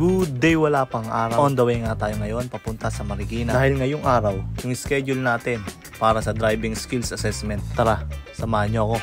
Good day, wala pang araw. On the way nga tayo ngayon papunta sa Marikina. Dahil ngayong araw, yung schedule natin para sa driving skills assessment. Tara, samahan nyo ako.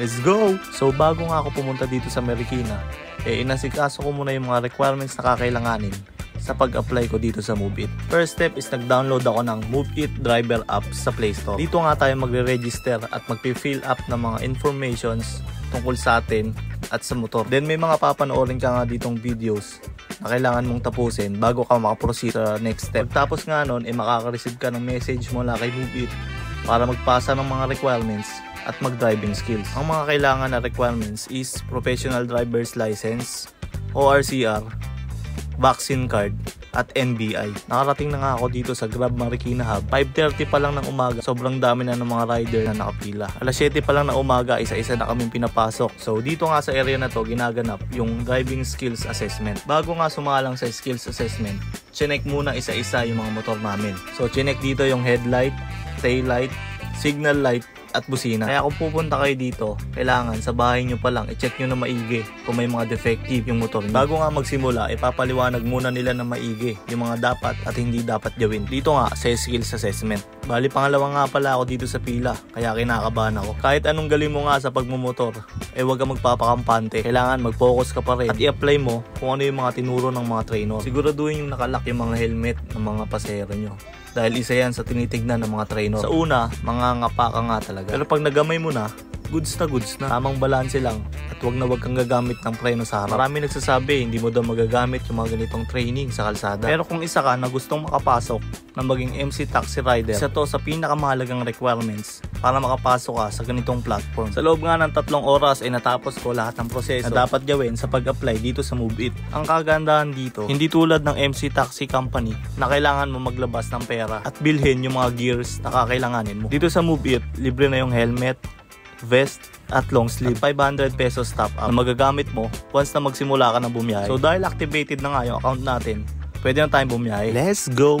Let's go! So bago nga ako pumunta dito sa Marikina, inasikaso ko muna yung mga requirements na kakailanganin sa pag-apply ko dito sa MoveIt. First step is nag-download ako ng MoveIt driver app sa Play Store. Dito nga tayo magre-register at magpi-fill up ng mga informations tungkol sa atin at sa motor. Then may mga papanoorin ka nga ditong videos na kailangan mong tapusin bago ka makaproceed sa next step. Pagtapos nga nun, makaka-receive ka ng message mula kay MoveIt para magpasa ng mga requirements at mag-driving skills. Ang mga kailangan na requirements is professional driver's license, ORCR, vaccine card, at NBI. Nakarating na nga ako dito sa Grab Marikina Hub. 5:30 pa lang ng umaga. Sobrang dami na ng mga rider na nakapila. Alas 7 pa lang na umaga, isa-isa na kaming pinapasok. So dito nga sa area na to, ginaganap yung driving skills assessment. Bago nga sumalang sa skills assessment, chinek muna isa-isa yung mga motor namin. So chinek dito yung headlight, tail light, signal light, at busina. Kaya kung pupunta kayo dito, kailangan sa bahay nyo pa lang i-check nyo na maigi kung may mga defective yung motor nyo. Bago nga magsimula, ipapaliwanag muna nila na maigi yung mga dapat at hindi dapat gawin. Dito nga sa skills assessment. Bali pangalawa nga pala ako dito sa pila, kaya kinakabahan ako. Kahit anong galing mo nga sa pagmumotor, huwag ka magpapakampante. Kailangan mag-focus ka pa rin at i-apply mo kung ano yung mga tinuro ng mga trainer. Siguraduhin yung nakalock yung mga helmet ng mga pasahero nyo. Dahil isa yan sa tinitignan ng mga trainer. Sa una, mangangapa ka nga talaga. Pero pag nagamay mo na, goods na. Tamang balanse lang at wag kang gagamit ng preno sa harap. Marami nagsasabi, hindi mo daw magagamit yung mga ganitong training sa kalsada. Pero kung isa ka na gustong makapasok na maging MC Taxi Rider, isa to sa pinakamahalagang requirements para makapasok ka sa ganitong platform. Sa loob nga ng 3 oras ay natapos ko lahat ng proseso na dapat gawin sa pag-apply dito sa MoveIt. Ang kagandahan dito, hindi tulad ng MC Taxi Company na kailangan mo maglabas ng pera at bilhin yung mga gears na kakailanganin mo. Dito sa MoveIt, libre na yung helmet, vest, at long sleeve. At 500 pesos top up na magagamit mo once na magsimula ka ng bumiyahe. So dahil activated na nga yung account natin, pwede na tayong bumiyahe. Let's go!